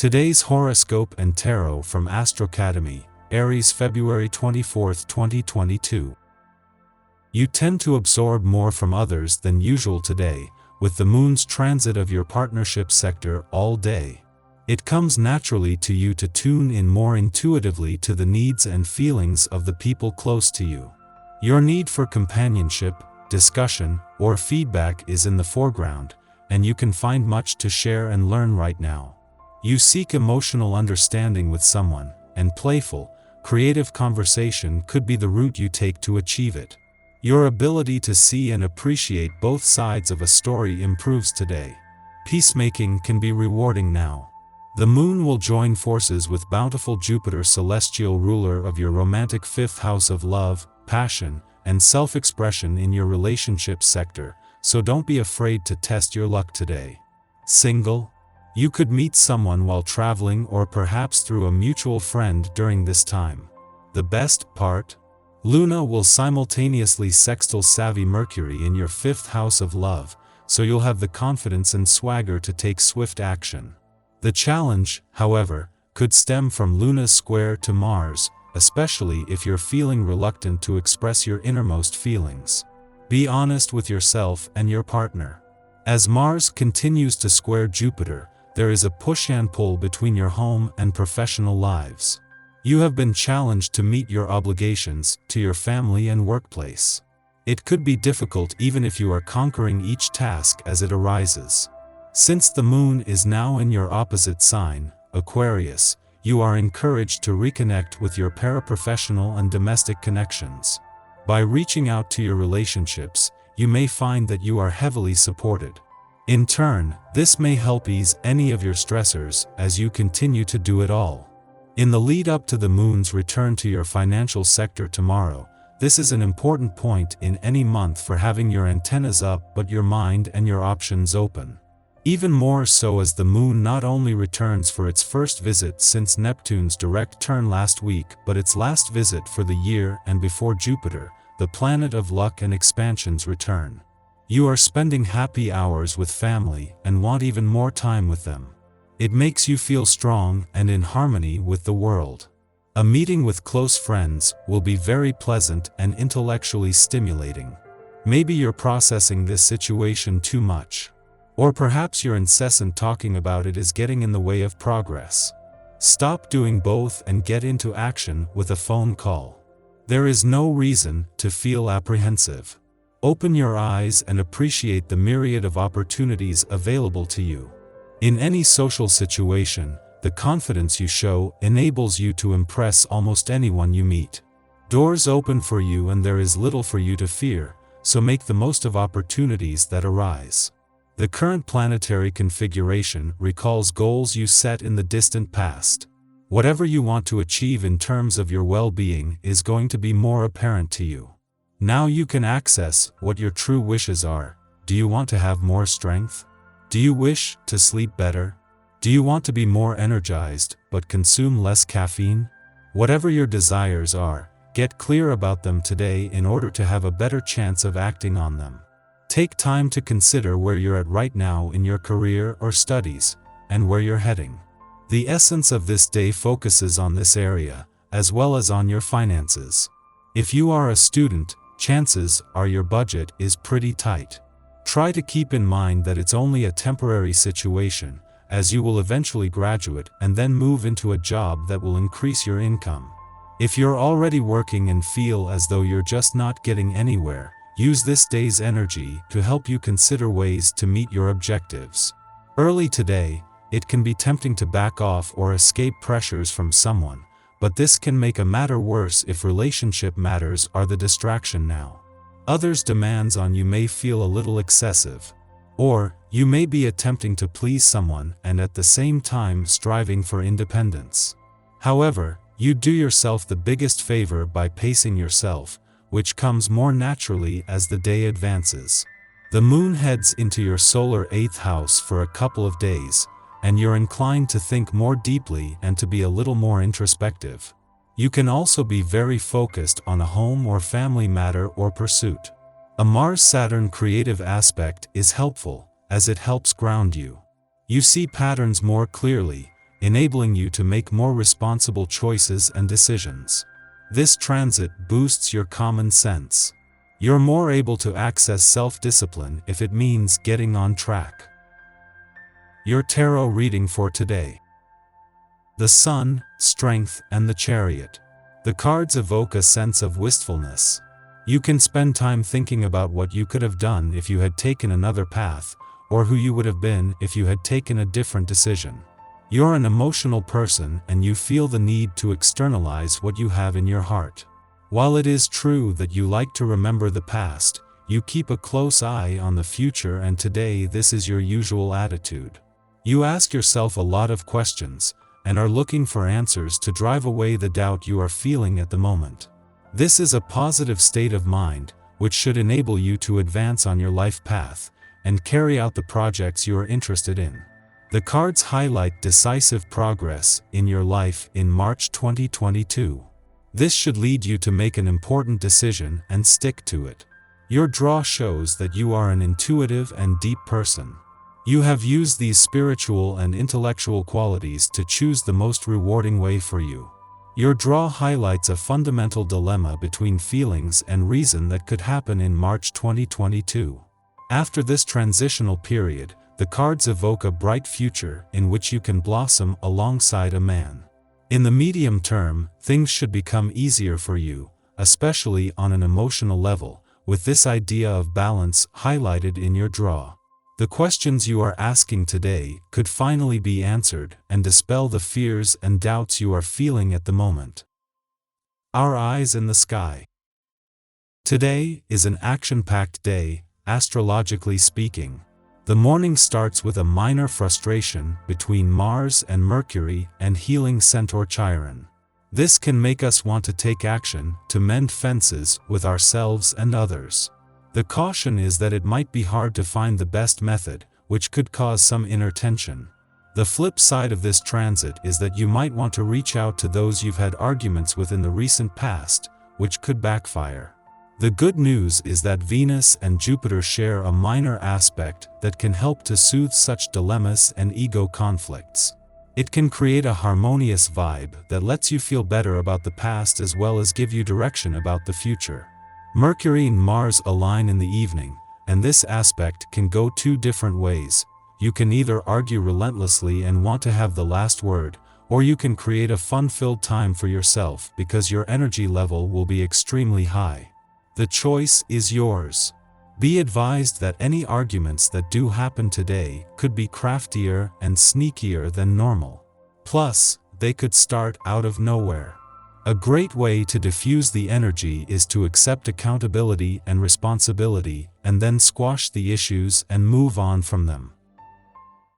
Today's horoscope and tarot from Astrocademy, Aries, February 24, 2022. You tend to absorb more from others than usual today, with the moon's transit of your partnership sector all day. It comes naturally to you to tune in more intuitively to the needs and feelings of the people close to you. Your need for companionship, discussion, or feedback is in the foreground, and you can find much to share and learn right now. You seek emotional understanding with someone, and playful, creative conversation could be the route you take to achieve it. Your ability to see and appreciate both sides of a story improves today. Peacemaking can be rewarding now. The moon will join forces with bountiful Jupiter, celestial ruler of your romantic fifth house of love, passion, and self-expression in your relationship sector, so don't be afraid to test your luck today. Single? You could meet someone while traveling or perhaps through a mutual friend during this time. The best part? Luna will simultaneously sextile savvy Mercury in your fifth house of love, so you'll have the confidence and swagger to take swift action. The challenge, however, could stem from Luna's square to Mars, especially if you're feeling reluctant to express your innermost feelings. Be honest with yourself and your partner. As Mars continues to square Jupiter, there is a push and pull between your home and professional lives. You have been challenged to meet your obligations to your family and workplace. It could be difficult even if you are conquering each task as it arises. Since the moon is now in your opposite sign, Aquarius, you are encouraged to reconnect with your paraprofessional and domestic connections. By reaching out to your relationships, you may find that you are heavily supported. In turn, this may help ease any of your stressors as you continue to do it all. In the lead up to the moon's return to your financial sector tomorrow, this is an important point in any month for having your antennas up but your mind and your options open. Even more so as the moon not only returns for its first visit since Neptune's direct turn last week but its last visit for the year and before Jupiter, the planet of luck and expansion's return. You are spending happy hours with family and want even more time with them. It makes you feel strong and in harmony with the world. A meeting with close friends will be very pleasant and intellectually stimulating. Maybe you're processing this situation too much. Or perhaps your incessant talking about it is getting in the way of progress. Stop doing both and get into action with a phone call. There is no reason to feel apprehensive. Open your eyes and appreciate the myriad of opportunities available to you. In any social situation, the confidence you show enables you to impress almost anyone you meet. Doors open for you and there is little for you to fear, so make the most of opportunities that arise. The current planetary configuration recalls goals you set in the distant past. Whatever you want to achieve in terms of your well-being is going to be more apparent to you. Now you can access what your true wishes are. Do you want to have more strength? Do you wish to sleep better? Do you want to be more energized but consume less caffeine? Whatever your desires are, get clear about them today in order to have a better chance of acting on them. Take time to consider where you're at right now in your career or studies, and where you're heading. The essence of this day focuses on this area, as well as on your finances. If you are a student, chances are your budget is pretty tight. Try to keep in mind that it's only a temporary situation, as you will eventually graduate and then move into a job that will increase your income. If you're already working and feel as though you're just not getting anywhere, use this day's energy to help you consider ways to meet your objectives. Early today, it can be tempting to back off or escape pressures from someone, but this can make a matter worse if relationship matters are the distraction now. Others' demands on you may feel a little excessive. Or, you may be attempting to please someone and at the same time striving for independence. However, you do yourself the biggest favor by pacing yourself, which comes more naturally as the day advances. The moon heads into your solar 8th house for a couple of days, and you're inclined to think more deeply and to be a little more introspective. You can also be very focused on a home or family matter or pursuit. A Mars-Saturn creative aspect is helpful, as it helps ground you. You see patterns more clearly, enabling you to make more responsible choices and decisions. This transit boosts your common sense. You're more able to access self-discipline if it means getting on track. Your tarot reading for today. The Sun, Strength, and the Chariot. The cards evoke a sense of wistfulness. You can spend time thinking about what you could have done if you had taken another path, or who you would have been if you had taken a different decision. You're an emotional person and you feel the need to externalize what you have in your heart. While it is true that you like to remember the past, you keep a close eye on the future, and today this is your usual attitude. You ask yourself a lot of questions, and are looking for answers to drive away the doubt you are feeling at the moment. This is a positive state of mind, which should enable you to advance on your life path, and carry out the projects you are interested in. The cards highlight decisive progress in your life in March 2022. This should lead you to make an important decision and stick to it. Your draw shows that you are an intuitive and deep person. You have used these spiritual and intellectual qualities to choose the most rewarding way for you. Your draw highlights a fundamental dilemma between feelings and reason that could happen in March 2022. After this transitional period, the cards evoke a bright future in which you can blossom alongside a man. In the medium term, things should become easier for you, especially on an emotional level, with this idea of balance highlighted in your draw. The questions you are asking today could finally be answered and dispel the fears and doubts you are feeling at the moment. Our eyes in the sky. Today is an action-packed day, astrologically speaking. The morning starts with a minor frustration between Mars and Mercury and healing Centaur Chiron. This can make us want to take action to mend fences with ourselves and others. The caution is that it might be hard to find the best method, which could cause some inner tension. The flip side of this transit is that you might want to reach out to those you've had arguments with in the recent past, which could backfire. The good news is that Venus and Jupiter share a minor aspect that can help to soothe such dilemmas and ego conflicts. It can create a harmonious vibe that lets you feel better about the past as well as give you direction about the future. Mercury and Mars align in the evening, and this aspect can go two different ways. You can either argue relentlessly and want to have the last word, or you can create a fun-filled time for yourself because your energy level will be extremely high. The choice is yours. Be advised that any arguments that do happen today could be craftier and sneakier than normal. Plus, they could start out of nowhere. A great way to diffuse the energy is to accept accountability and responsibility, and then squash the issues and move on from them.